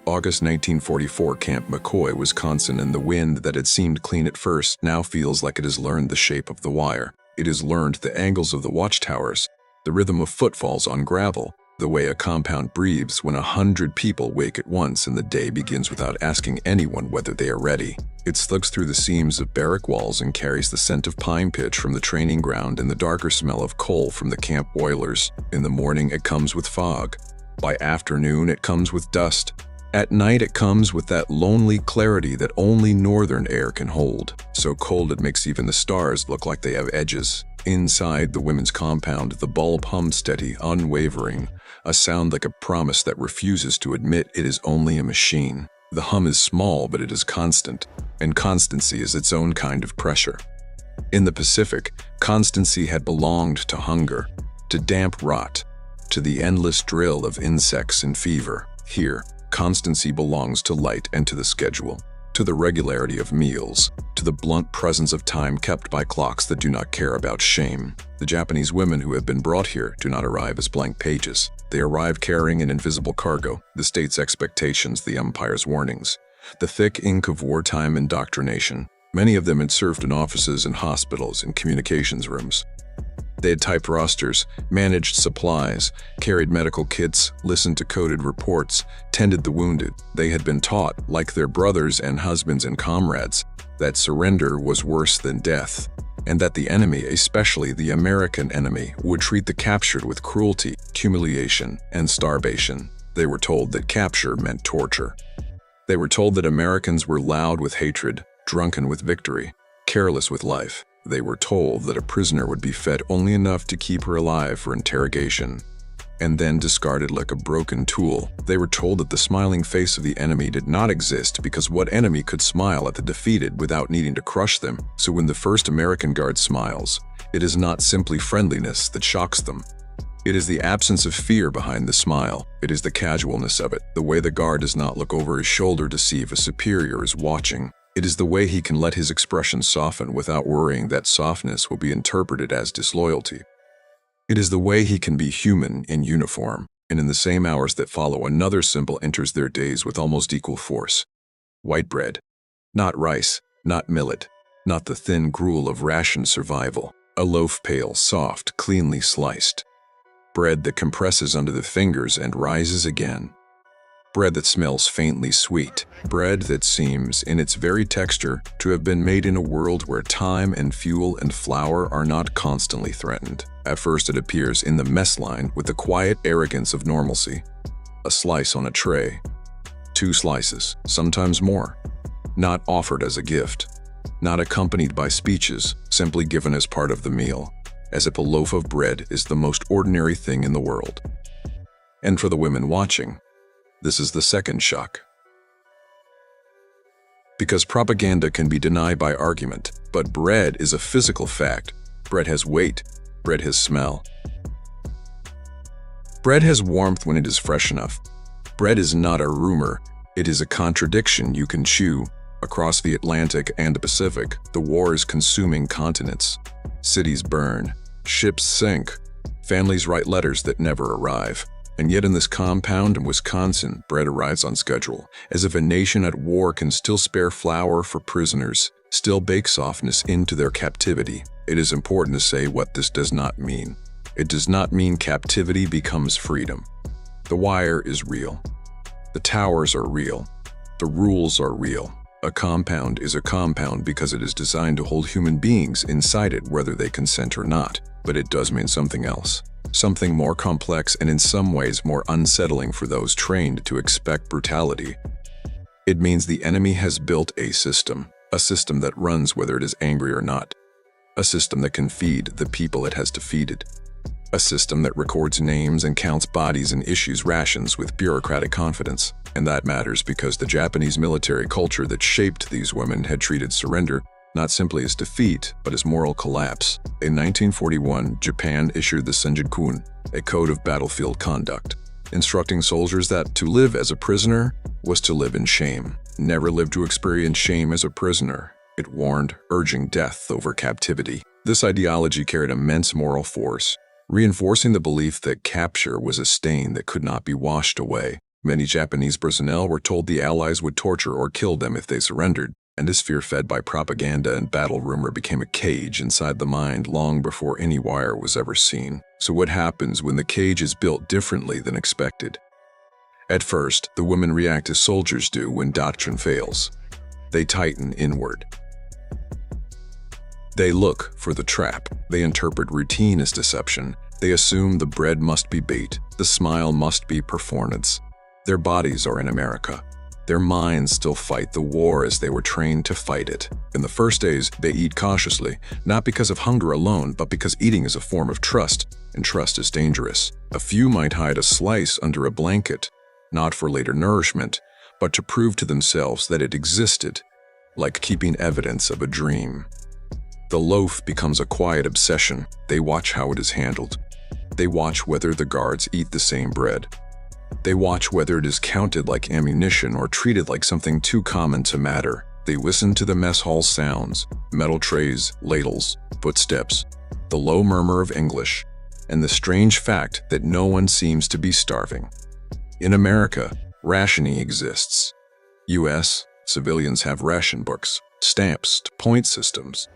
August 1944, Camp McCoy, Wisconsin, and the wind that had seemed clean at first now feels like it has learned the shape of the wire. It has learned the angles of the watchtowers, the rhythm of footfalls on gravel, the way a compound breathes when 100 people wake at once and the day begins without asking anyone whether they are ready. It slugs through the seams of barrack walls and carries the scent of pine pitch from the training ground and the darker smell of coal from the camp boilers. In the morning it comes with fog. By afternoon it comes with dust. At night it comes with that lonely clarity that only northern air can hold, so cold it makes even the stars look like they have edges. Inside the women's compound, the bulb hummed steady, unwavering, a sound like a promise that refuses to admit it is only a machine. The hum is small, but it is constant, and constancy is its own kind of pressure. In the Pacific, constancy had belonged to hunger, to damp rot, to the endless drill of insects and fever. Here, constancy belongs to light and to the schedule, to the regularity of meals, to the blunt presence of time kept by clocks that do not care about shame. The Japanese women who have been brought here do not arrive as blank pages. They arrive carrying an invisible cargo, the state's expectations, the empire's warnings, the thick ink of wartime indoctrination. Many of them had served in offices and hospitals and communications rooms. They had typed rosters, managed supplies, carried medical kits, listened to coded reports, tended the wounded. They had been taught, like their brothers and husbands and comrades, that surrender was worse than death, and that the enemy, especially the American enemy, would treat the captured with cruelty, humiliation, and starvation. They were told that capture meant torture. They were told that Americans were loud with hatred, drunken with victory, careless with life. They were told that a prisoner would be fed only enough to keep her alive for interrogation, and then discarded like a broken tool. They were told that the smiling face of the enemy did not exist because what enemy could smile at the defeated without needing to crush them? So when the first American guard smiles, it is not simply friendliness that shocks them. It is the absence of fear behind the smile. It is the casualness of it, the way the guard does not look over his shoulder to see if a superior is watching. It is the way he can let his expression soften without worrying that softness will be interpreted as disloyalty. It is the way he can be human in uniform, and in the same hours that follow, another symbol enters their days with almost equal force. White bread. Not rice, not millet, not the thin gruel of ration survival. A loaf, pale, soft, cleanly sliced. Bread that compresses under the fingers and rises again. Bread that smells faintly sweet. Bread that seems, in its very texture, to have been made in a world where time and fuel and flour are not constantly threatened. At first it appears in the mess line with the quiet arrogance of normalcy. A slice on a tray. 2 slices, sometimes more. Not offered as a gift. Not accompanied by speeches, simply given as part of the meal. As if a loaf of bread is the most ordinary thing in the world. And for the women watching, this is the second shock. Because propaganda can be denied by argument, but bread is a physical fact. Bread has weight. Bread has smell. Bread has warmth when it is fresh enough. Bread is not a rumor. It is a contradiction you can chew. Across the Atlantic and the Pacific, the war is consuming continents. Cities burn. Ships sink. Families write letters that never arrive. And yet in this compound in Wisconsin, bread arrives on schedule, as if a nation at war can still spare flour for prisoners, still bake softness into their captivity. It is important to say what this does not mean. It does not mean captivity becomes freedom. The wire is real. The towers are real. The rules are real. A compound is a compound because it is designed to hold human beings inside it whether they consent or not. But it does mean something else. Something more complex and in some ways more unsettling for those trained to expect brutality. It means the enemy has built a system that runs whether it is angry or not. A system that can feed the people it has defeated. A system that records names and counts bodies and issues rations with bureaucratic confidence. And that matters because the Japanese military culture that shaped these women had treated surrender not simply as defeat, but as moral collapse. In 1941, Japan issued the Senjikun, a code of battlefield conduct, instructing soldiers that to live as a prisoner was to live in shame. Never live to experience shame as a prisoner, it warned, urging death over captivity. This ideology carried immense moral force, reinforcing the belief that capture was a stain that could not be washed away. Many Japanese personnel were told the Allies would torture or kill them if they surrendered, and this fear fed by propaganda and battle rumor became a cage inside the mind long before any wire was ever seen. So what happens when the cage is built differently than expected? At first, the women react as soldiers do when doctrine fails. They tighten inward. They look for the trap. They interpret routine as deception. They assume the bread must be bait, the smile must be performance. Their bodies are in America. Their minds still fight the war as they were trained to fight it. In the first days, they eat cautiously, not because of hunger alone, but because eating is a form of trust, and trust is dangerous. A few might hide a slice under a blanket, not for later nourishment, but to prove to themselves that it existed, like keeping evidence of a dream. The loaf becomes a quiet obsession. They watch how it is handled. They watch whether the guards eat the same bread. They watch whether it is counted like ammunition or treated like something too common to matter. They listen to the mess hall sounds, metal trays, ladles, footsteps, the low murmur of English, and the strange fact that no one seems to be starving. In America, rationing exists. U.S. civilians have ration books, stamps, point systems.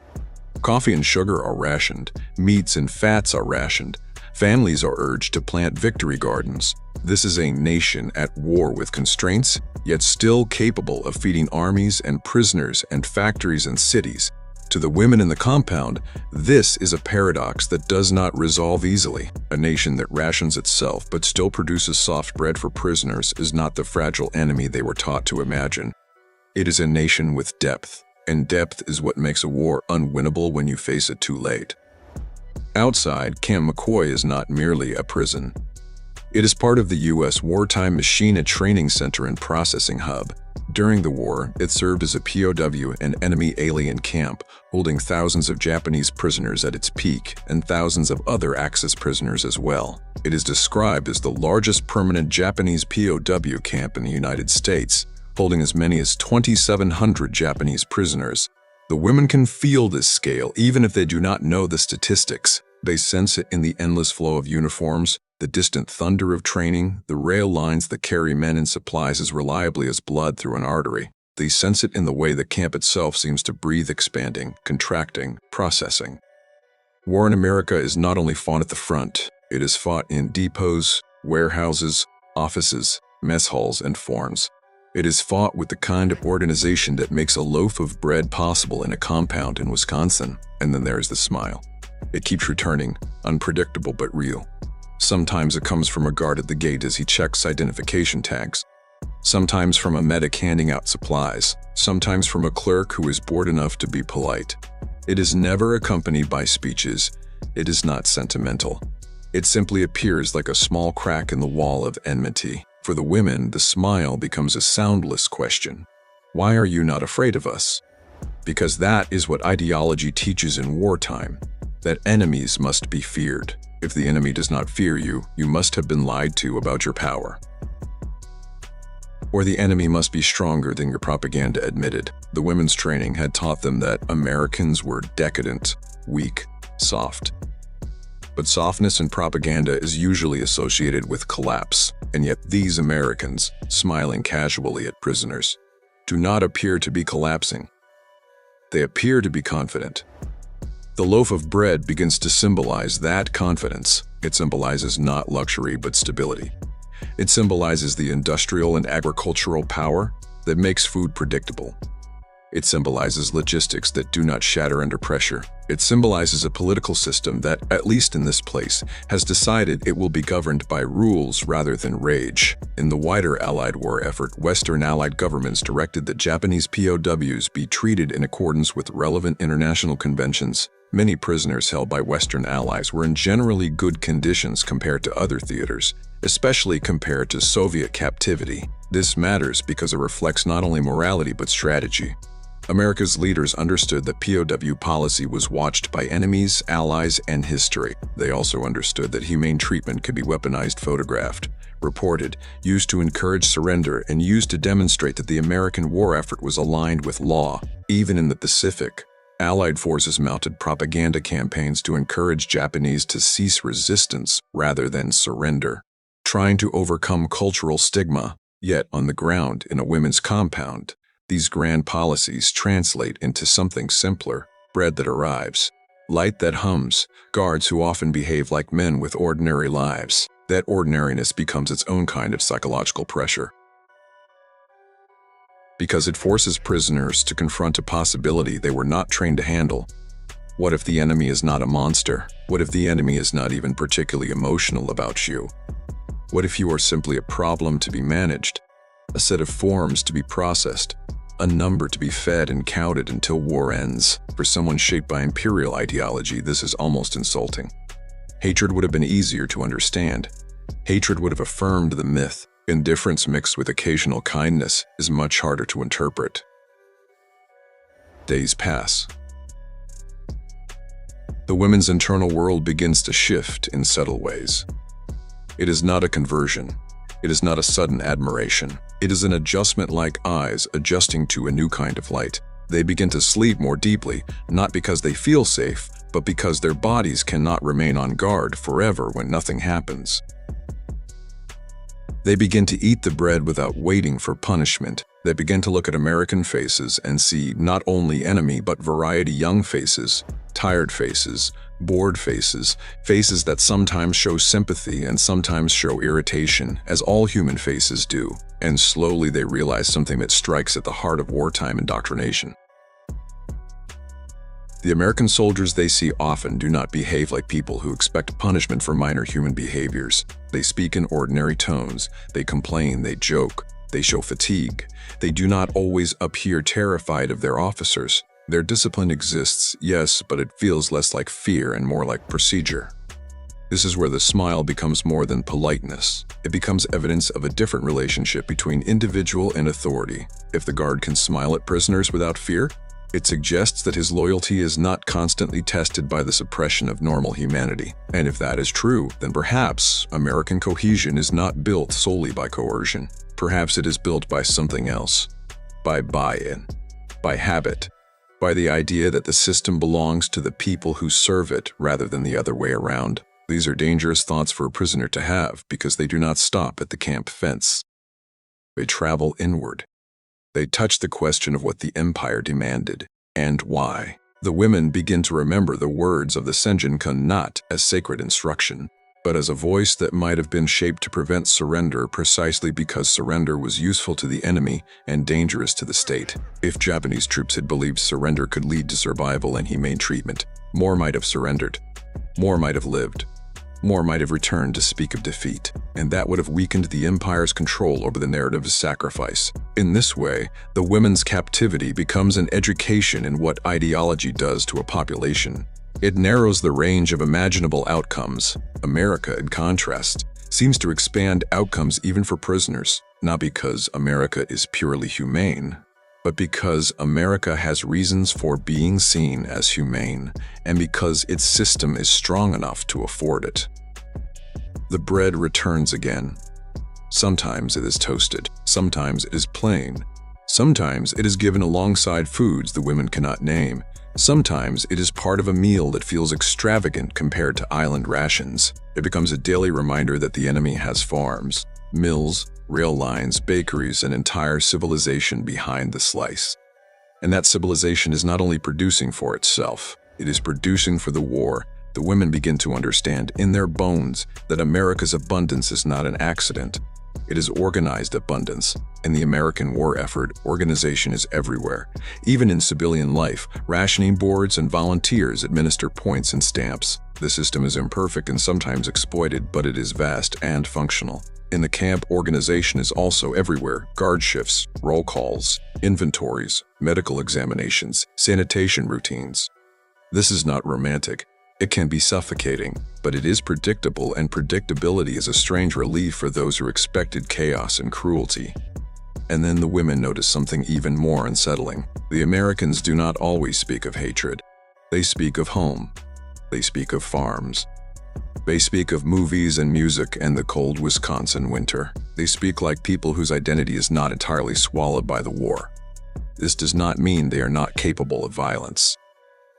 Coffee and sugar are rationed, meats and fats are rationed, families are urged to plant victory gardens. This is a nation at war with constraints, yet still capable of feeding armies and prisoners and factories and cities. To the women in the compound, this is a paradox that does not resolve easily. A nation that rations itself but still produces soft bread for prisoners is not the fragile enemy they were taught to imagine. It is a nation with depth. And depth is what makes a war unwinnable when you face it too late. Outside, Camp McCoy is not merely a prison. It is part of the U.S. wartime machine training center and processing hub. During the war, it served as a POW and enemy alien camp, holding thousands of Japanese prisoners at its peak and thousands of other Axis prisoners as well. It is described as the largest permanent Japanese POW camp in the United States, holding as many as 2,700 Japanese prisoners. The women can feel this scale even if they do not know the statistics. They sense it in the endless flow of uniforms, the distant thunder of training, the rail lines that carry men and supplies as reliably as blood through an artery. They sense it in the way the camp itself seems to breathe, expanding, contracting, processing. War in America is not only fought at the front, it is fought in depots, warehouses, offices, mess halls, and farms. It is fought with the kind of organization that makes a loaf of bread possible in a compound in Wisconsin. And then there's the smile. It keeps returning, unpredictable but real. Sometimes it comes from a guard at the gate as he checks identification tags. Sometimes from a medic handing out supplies. Sometimes from a clerk who is bored enough to be polite. It is never accompanied by speeches. It is not sentimental. It simply appears like a small crack in the wall of enmity. For the women, the smile becomes a soundless question. Why are you not afraid of us? Because that is what ideology teaches in wartime, that enemies must be feared. If the enemy does not fear you, you must have been lied to about your power. Or the enemy must be stronger than your propaganda admitted. The women's training had taught them that Americans were decadent, weak, soft. But softness in propaganda is usually associated with collapse, and yet these Americans, smiling casually at prisoners, do not appear to be collapsing. They appear to be confident. The loaf of bread begins to symbolize that confidence. It symbolizes not luxury but stability. It symbolizes the industrial and agricultural power that makes food predictable. It symbolizes logistics that do not shatter under pressure. It symbolizes a political system that, at least in this place, has decided it will be governed by rules rather than rage. In the wider Allied war effort, Western Allied governments directed that Japanese POWs be treated in accordance with relevant international conventions. Many prisoners held by Western allies were in generally good conditions compared to other theaters, especially compared to Soviet captivity. This matters because it reflects not only morality but strategy. America's leaders understood that POW policy was watched by enemies, allies, and history. They also understood that humane treatment could be weaponized, photographed, reported, used to encourage surrender, and used to demonstrate that the American war effort was aligned with law. Even in the Pacific, Allied forces mounted propaganda campaigns to encourage Japanese to cease resistance rather than surrender. Trying to overcome cultural stigma, Yet, on the ground, in a women's compound, these grand policies translate into something simpler: bread that arrives, light that hums, guards who often behave like men with ordinary lives. That ordinariness becomes its own kind of psychological pressure, because it forces prisoners to confront a possibility they were not trained to handle. What if the enemy is not a monster? What if the enemy is not even particularly emotional about you? What if you are simply a problem to be managed, a set of forms to be processed, a number to be fed and counted until war ends? For someone shaped by imperial ideology, this is almost insulting. Hatred would have been easier to understand. Hatred would have affirmed the myth. Indifference mixed with occasional kindness is much harder to interpret. Days pass. The women's internal world begins to shift in subtle ways. It is not a conversion. It is not a sudden admiration. It is an adjustment, like eyes adjusting to a new kind of light. They begin to sleep more deeply, not because they feel safe, but because their bodies cannot remain on guard forever when nothing happens. They begin to eat the bread without waiting for punishment. They begin to look at American faces and see not only enemy but variety: young faces, tired faces, bored faces, faces that sometimes show sympathy and sometimes show irritation, as all human faces do. And slowly they realize something that strikes at the heart of wartime indoctrination. The American soldiers they see often do not behave like people who expect punishment for minor human behaviors. They speak in ordinary tones, they complain, they joke, they show fatigue. They do not always appear terrified of their officers. Their discipline exists, yes, but it feels less like fear and more like procedure. This is where the smile becomes more than politeness. It becomes evidence of a different relationship between individual and authority. If the guard can smile at prisoners without fear, it suggests that his loyalty is not constantly tested by the suppression of normal humanity. And if that is true, then perhaps American cohesion is not built solely by coercion. Perhaps it is built by something else. By buy-in, by habit, by the idea that the system belongs to the people who serve it rather than the other way around. These are dangerous thoughts for a prisoner to have, because they do not stop at the camp fence. They travel inward. They touch the question of what the empire demanded, and why. The women begin to remember the words of the Senjin-kun not as sacred instruction, but as a voice that might have been shaped to prevent surrender precisely because surrender was useful to the enemy and dangerous to the state. If Japanese troops had believed surrender could lead to survival and humane treatment, more might have surrendered, more might have lived. More might have returned to speak of defeat, and that would have weakened the empire's control over the narrative of sacrifice. In this way, the women's captivity becomes an education in what ideology does to a population. It narrows the range of imaginable outcomes. America, in contrast, seems to expand outcomes even for prisoners, not because America is purely humane, but because America has reasons for being seen as humane, and because its system is strong enough to afford it. The bread returns again. Sometimes it is toasted, sometimes it is plain, sometimes it is given alongside foods the women cannot name, sometimes it is part of a meal that feels extravagant compared to island rations. It becomes a daily reminder that the enemy has farms, mills, rail lines, bakeries, an entire civilization behind the slice. And that civilization is not only producing for itself, it is producing for the war. The women begin to understand in their bones that America's abundance is not an accident. It is organized abundance. In the American war effort, organization is everywhere. Even in civilian life, rationing boards and volunteers administer points and stamps. The system is imperfect and sometimes exploited, but it is vast and functional. In the camp, organization is also everywhere. Guard shifts, roll calls, inventories, medical examinations, sanitation routines. This is not romantic. It can be suffocating, but it is predictable, and predictability is a strange relief for those who expected chaos and cruelty. And then the women notice something even more unsettling. The Americans do not always speak of hatred. They speak of home. They speak of farms. They speak of movies and music and the cold Wisconsin winter. They speak like people whose identity is not entirely swallowed by the war. This does not mean they are not capable of violence.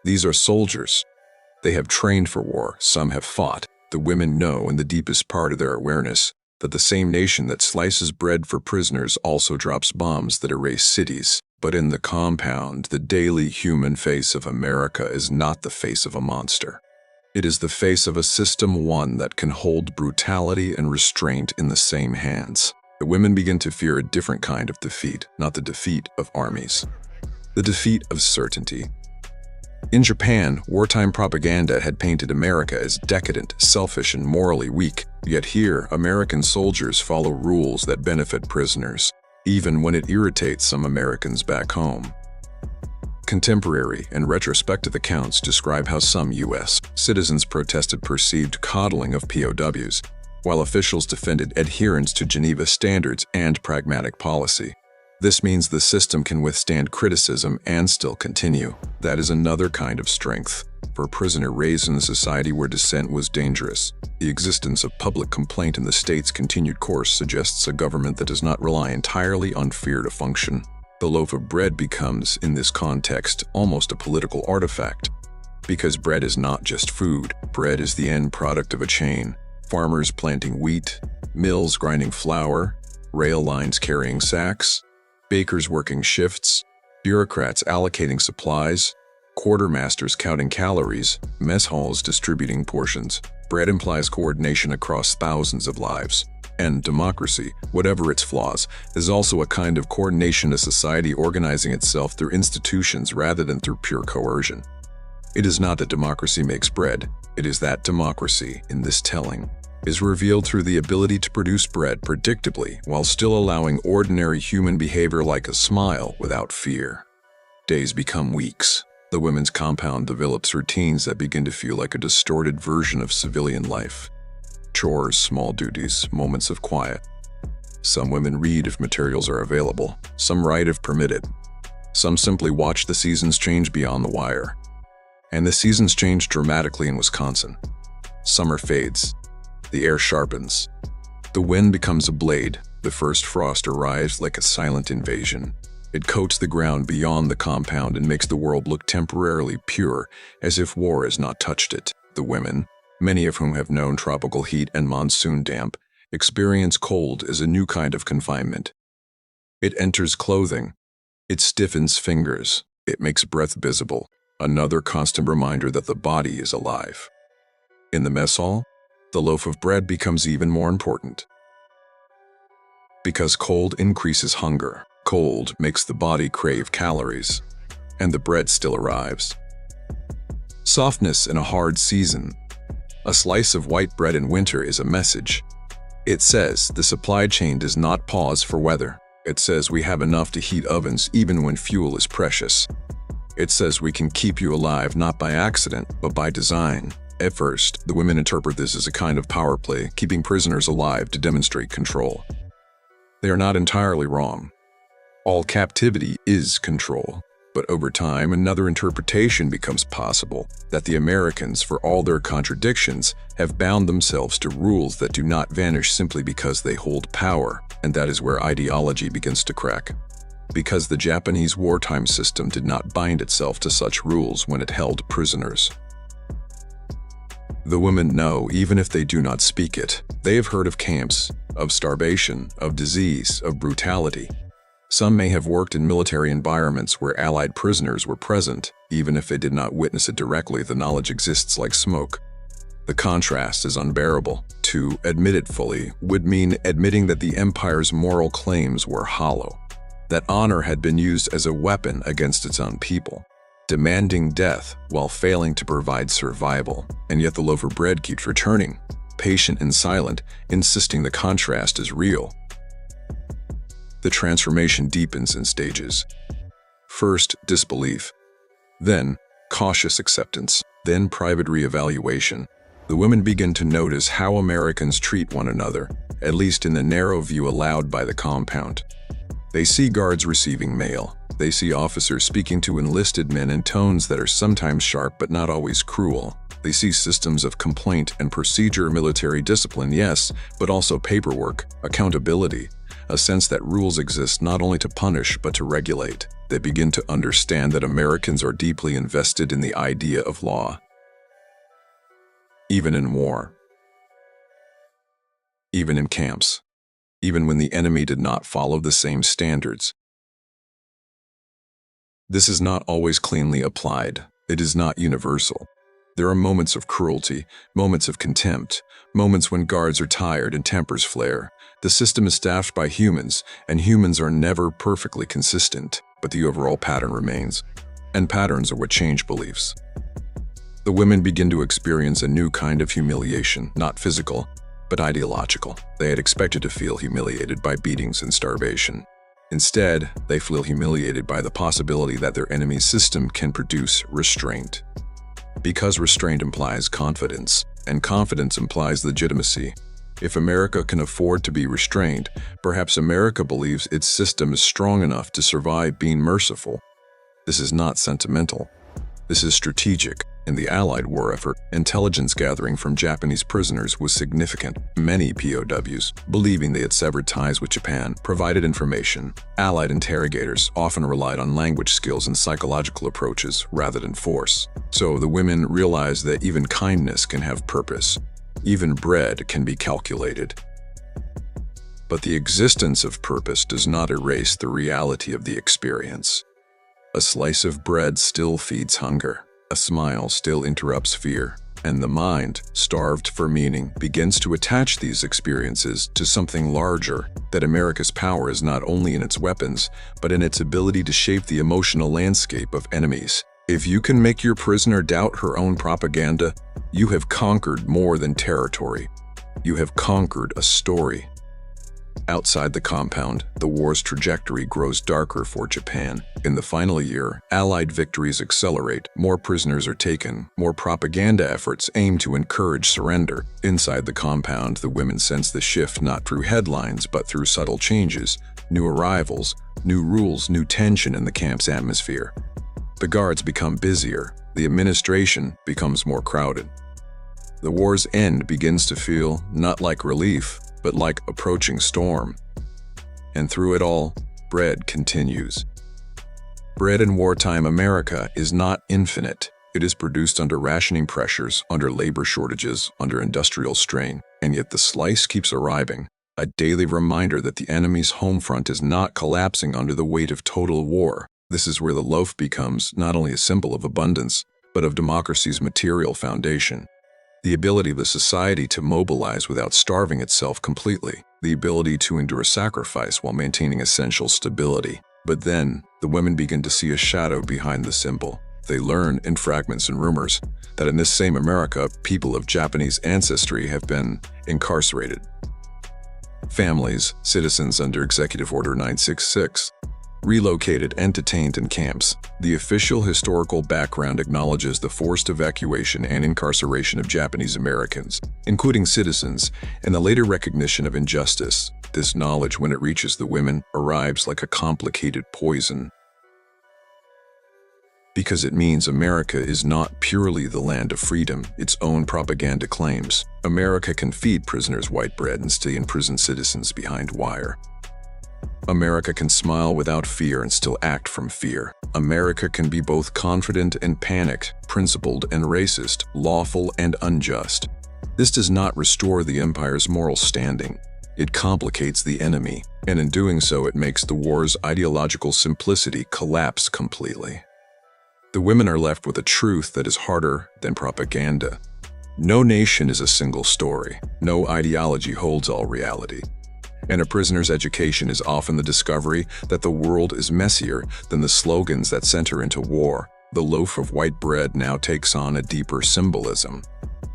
These are soldiers. They have trained for war, some have fought. The women know in the deepest part of their awareness that the same nation that slices bread for prisoners also drops bombs that erase cities. But in the compound, the daily human face of America is not the face of a monster. It is the face of a system, one that can hold brutality and restraint in the same hands. The women begin to fear a different kind of defeat, not the defeat of armies. The defeat of certainty. In Japan, wartime propaganda had painted America as decadent, selfish, and morally weak. Yet here, American soldiers follow rules that benefit prisoners, even when it irritates some Americans back home. Contemporary and retrospective accounts describe how some U.S. citizens protested perceived coddling of POWs, while officials defended adherence to Geneva standards and pragmatic policy. This means the system can withstand criticism and still continue. That is another kind of strength. For a prisoner raised in a society where dissent was dangerous, the existence of public complaint in the state's continued course suggests a government that does not rely entirely on fear to function. The loaf of bread becomes, in this context, almost a political artifact. Because bread is not just food, bread is the end product of a chain. Farmers planting wheat, mills grinding flour, rail lines carrying sacks, bakers working shifts, bureaucrats allocating supplies, quartermasters counting calories, mess halls distributing portions. Bread implies coordination across thousands of lives. And democracy, whatever its flaws, is also a kind of coordination, a society organizing itself through institutions rather than through pure coercion. It is not that democracy makes bread, it is that democracy, in this telling, is revealed through the ability to produce bread predictably while still allowing ordinary human behavior like a smile without fear. Days become weeks. The women's compound develops routines that begin to feel like a distorted version of civilian life. Chores, small duties, moments of quiet. Some women read if materials are available. Some write if permitted. Some simply watch the seasons change beyond the wire. And the seasons change dramatically in Wisconsin. Summer fades. The air sharpens. The wind becomes a blade. The first frost arrives like a silent invasion. It coats the ground beyond the compound and makes the world look temporarily pure, as if war has not touched it. The women, many of whom have known tropical heat and monsoon damp, experience cold as a new kind of confinement. It enters clothing. It stiffens fingers. It makes breath visible, another constant reminder that the body is alive. In the mess hall, the loaf of bread becomes even more important. Because cold increases hunger, cold makes the body crave calories, and the bread still arrives. Softness in a hard season. A slice of white bread in winter is a message. It says the supply chain does not pause for weather. It says we have enough to heat ovens even when fuel is precious. It says we can keep you alive not by accident, but by design. At first, the women interpret this as a kind of power play, keeping prisoners alive to demonstrate control. They are not entirely wrong. All captivity is control. But over time, another interpretation becomes possible, that the Americans, for all their contradictions, have bound themselves to rules that do not vanish simply because they hold power, and that is where ideology begins to crack. Because the Japanese wartime system did not bind itself to such rules when it held prisoners. The women know, even if they do not speak it. They have heard of camps, of starvation, of disease, of brutality. Some may have worked in military environments where Allied prisoners were present. Even if they did not witness it directly, the knowledge exists like smoke. The contrast is unbearable. To admit it fully would mean admitting that the Empire's moral claims were hollow, that honor had been used as a weapon against its own people, demanding death while failing to provide survival. And yet the loaf of bread keeps returning, patient and silent, insisting the contrast is real. The transformation deepens in stages. First, disbelief. Then, cautious acceptance. Then, private reevaluation. The women begin to notice how Americans treat one another, at least in the narrow view allowed by the compound. They see guards receiving mail. They see officers speaking to enlisted men in tones that are sometimes sharp but not always cruel. They see systems of complaint and procedure, military discipline, yes, but also paperwork, accountability, a sense that rules exist not only to punish but to regulate. They begin to understand that Americans are deeply invested in the idea of law, even in war. even in camps, even when the enemy did not follow the same standards. This is not always cleanly applied. It is not universal. There are moments of cruelty, moments of contempt, moments when guards are tired and tempers flare. The system is staffed by humans, and humans are never perfectly consistent, but the overall pattern remains. And patterns are what change beliefs. The women begin to experience a new kind of humiliation, not physical, but ideological. They had expected to feel humiliated by beatings and starvation. Instead, they feel humiliated by the possibility that their enemy's system can produce restraint. Because restraint implies confidence, and confidence implies legitimacy. If America can afford to be restrained, perhaps America believes its system is strong enough to survive being merciful. This is not sentimental. This is strategic. In the Allied war effort, intelligence gathering from Japanese prisoners was significant. Many POWs, believing they had severed ties with Japan, provided information. Allied interrogators often relied on language skills and psychological approaches rather than force. So the women realized that even kindness can have purpose. Even bread can be calculated. But the existence of purpose does not erase the reality of the experience. A slice of bread still feeds hunger. A smile still interrupts fear, and the mind, starved for meaning, begins to attach these experiences to something larger. That America's power is not only in its weapons, but in its ability to shape the emotional landscape of enemies. If you can make your prisoner doubt her own propaganda, you have conquered more than territory. You have conquered a story. Outside the compound, the war's trajectory grows darker for Japan. In the final year, Allied victories accelerate, more prisoners are taken, more propaganda efforts aim to encourage surrender. Inside the compound, the women sense the shift not through headlines but through subtle changes, new arrivals, new rules, new tension in the camp's atmosphere. The guards become busier, the administration becomes more crowded. The war's end begins to feel not like relief, but like approaching storm. And through it all, bread continues. Bread in wartime America is not infinite. It is produced under rationing pressures, under labor shortages, under industrial strain, and yet the slice keeps arriving, a daily reminder that the enemy's home front is not collapsing under the weight of total war. This is where the loaf becomes not only a symbol of abundance, but of democracy's material foundation. The ability of the society to mobilize without starving itself completely, the ability to endure sacrifice while maintaining essential stability. But then, the women begin to see a shadow behind the symbol. They learn, in fragments and rumors, that in this same America, people of Japanese ancestry have been incarcerated. Families, citizens under Executive Order 966, relocated and detained in camps. The official historical background acknowledges the forced evacuation and incarceration of Japanese Americans, including citizens, and the later recognition of injustice. This knowledge, when it reaches the women, arrives like a complicated poison. Because it means America is not purely the land of freedom, its own propaganda claims. America can feed prisoners white bread and stay imprison citizens behind wire. America can smile without fear and still act from fear. America can be both confident and panicked, principled and racist, lawful and unjust. This does not restore the empire's moral standing. It complicates the enemy, and in doing so it makes the war's ideological simplicity collapse completely. The women are left with a truth that is harder than propaganda. No nation is a single story. No ideology holds all reality. And a prisoner's education is often the discovery that the world is messier than the slogans that center into war. The loaf of white bread now takes on a deeper symbolism.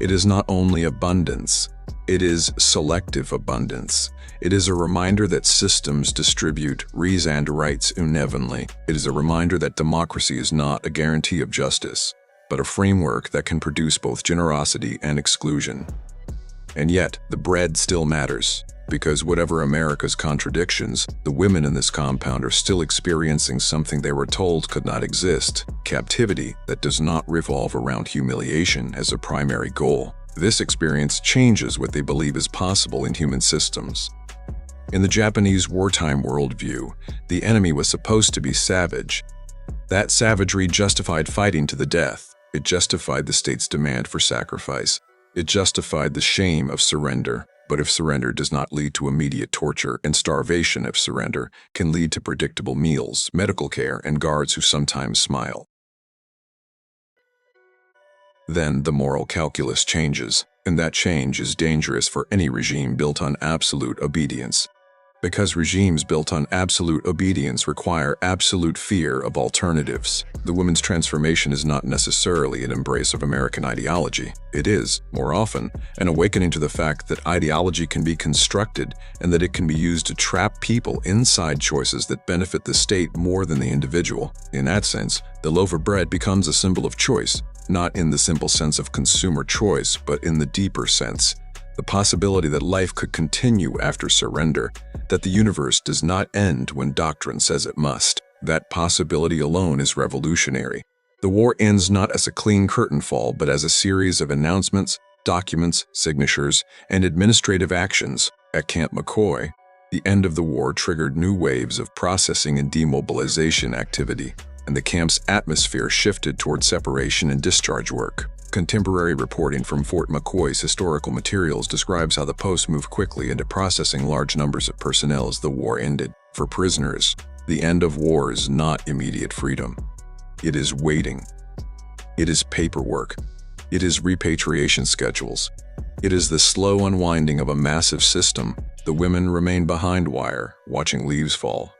It is not only abundance, it is selective abundance. It is a reminder that systems distribute reason and rights unevenly. It is a reminder that democracy is not a guarantee of justice, but a framework that can produce both generosity and exclusion. And yet, the bread still matters. Because whatever America's contradictions, the women in this compound are still experiencing something they were told could not exist: captivity that does not revolve around humiliation as a primary goal. This experience changes what they believe is possible in human systems. In the Japanese wartime worldview, the enemy was supposed to be savage. That savagery justified fighting to the death. It justified the state's demand for sacrifice. It justified the shame of surrender. But if surrender does not lead to immediate torture, and starvation if surrender can lead to predictable meals, medical care, and guards who sometimes smile, then the moral calculus changes, and that change is dangerous for any regime built on absolute obedience. Because regimes built on absolute obedience require absolute fear of alternatives. The women's transformation is not necessarily an embrace of American ideology. It is, more often, an awakening to the fact that ideology can be constructed and that it can be used to trap people inside choices that benefit the state more than the individual. In that sense, the loaf of bread becomes a symbol of choice, not in the simple sense of consumer choice, but in the deeper sense. The possibility that life could continue after surrender, that the universe does not end when doctrine says it must. That possibility alone is revolutionary. The war ends not as a clean curtain fall, but as a series of announcements, documents, signatures, and administrative actions. At Camp McCoy, the end of the war triggered new waves of processing and demobilization activity, and the camp's atmosphere shifted toward separation and discharge work. Contemporary reporting from Fort McCoy's historical materials describes how the post moved quickly into processing large numbers of personnel as the war ended. For prisoners, the end of war is not immediate freedom. It is waiting. It is paperwork. It is repatriation schedules. It is the slow unwinding of a massive system. The women remain behind wire, watching leaves fall,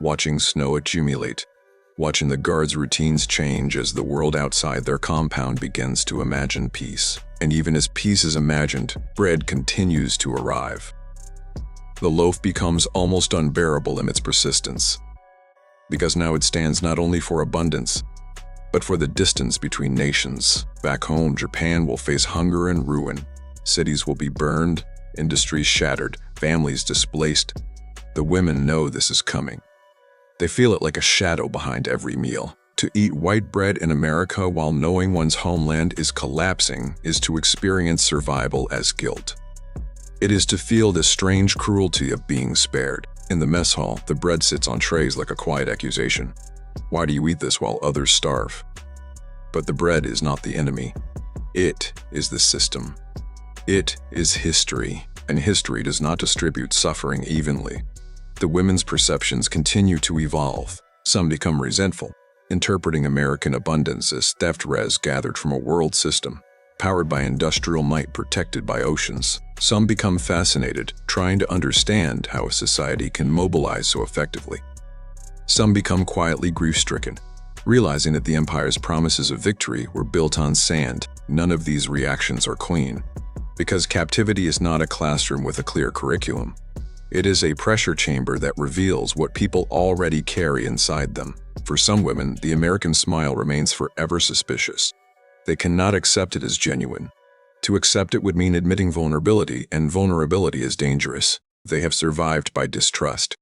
watching snow accumulate, watching the guards' routines change as the world outside their compound begins to imagine peace. And even as peace is imagined, bread continues to arrive. The loaf becomes almost unbearable in its persistence, because now it stands not only for abundance, but for the distance between nations. Back home, Japan will face hunger and ruin. Cities will be burned, industries shattered, families displaced. The women know this is coming. They feel it like a shadow behind every meal. To eat white bread in America while knowing one's homeland is collapsing is to experience survival as guilt. It is to feel the strange cruelty of being spared. In the mess hall, the bread sits on trays like a quiet accusation. Why do you eat this while others starve? But the bread is not the enemy. It is the system. It is history, and history does not distribute suffering evenly. The women's perceptions continue to evolve. Some become resentful, interpreting American abundance as theft res gathered from a world system, powered by industrial might protected by oceans. Some become fascinated, trying to understand how a society can mobilize so effectively. Some become quietly grief-stricken, realizing that the empire's promises of victory were built on sand. None of these reactions are clean, because captivity is not a classroom with a clear curriculum. It is a pressure chamber that reveals what people already carry inside them. For some women, the American smile remains forever suspicious. They cannot accept it as genuine. To accept it would mean admitting vulnerability, and vulnerability is dangerous. They have survived by distrust.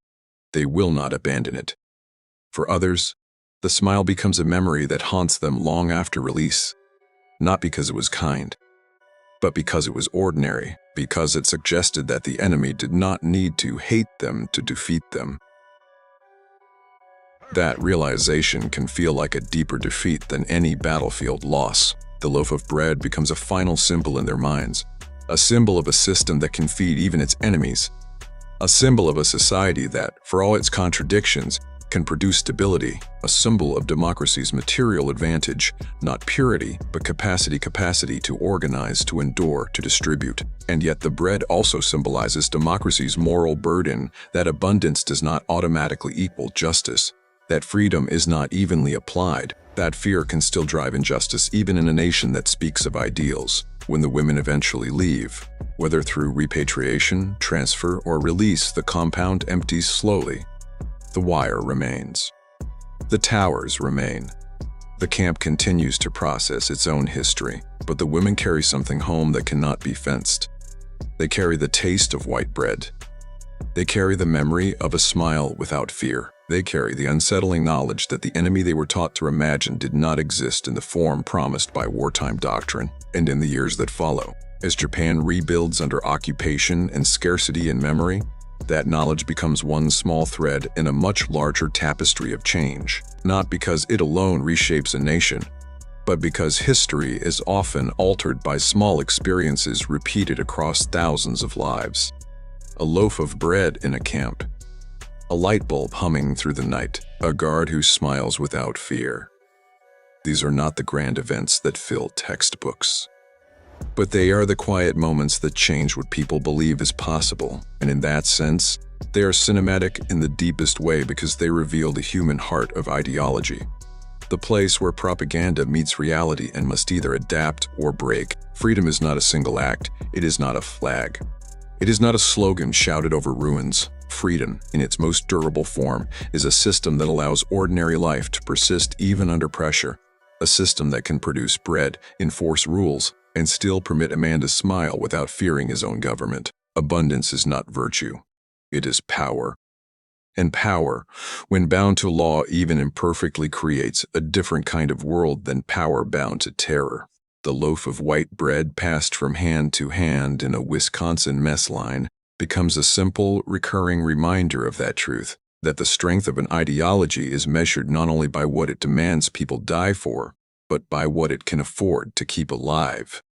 They will not abandon it. For others, the smile becomes a memory that haunts them long after release, not because it was kind, but because it was ordinary, because it suggested that the enemy did not need to hate them to defeat them. That realization can feel like a deeper defeat than any battlefield loss. The loaf of bread becomes a final symbol in their minds, a symbol of a system that can feed even its enemies, a symbol of a society that, for all its contradictions, can produce stability, a symbol of democracy's material advantage, not purity, but capacity to organize, to endure, to distribute. And yet the bread also symbolizes democracy's moral burden, that abundance does not automatically equal justice, that freedom is not evenly applied, that fear can still drive injustice even in a nation that speaks of ideals. When the women eventually leave, whether through repatriation, transfer, or release, the compound empties slowly. The wire remains. The towers remain. The camp continues to process its own history, but the women carry something home that cannot be fenced. They carry the taste of white bread. They carry the memory of a smile without fear. They carry the unsettling knowledge that the enemy they were taught to imagine did not exist in the form promised by wartime doctrine. And in the years that follow, as Japan rebuilds under occupation and scarcity in memory, that knowledge becomes one small thread in a much larger tapestry of change, not because it alone reshapes a nation, but because history is often altered by small experiences repeated across thousands of lives. A loaf of bread in a camp, a light bulb humming through the night, a guard who smiles without fear. These are not the grand events that fill textbooks, but they are the quiet moments that change what people believe is possible, and in that sense, they are cinematic in the deepest way because they reveal the human heart of ideology. The place where propaganda meets reality and must either adapt or break. Freedom is not a single act. It is not a flag. It is not a slogan shouted over ruins. Freedom, in its most durable form, is a system that allows ordinary life to persist even under pressure. A system that can produce bread, enforce rules, and still permit a man to smile without fearing his own government. Abundance is not virtue. It is power. And power, when bound to law even imperfectly, creates a different kind of world than power bound to terror. The loaf of white bread passed from hand to hand in a Wisconsin mess line becomes a simple, recurring reminder of that truth, that the strength of an ideology is measured not only by what it demands people die for, but by what it can afford to keep alive.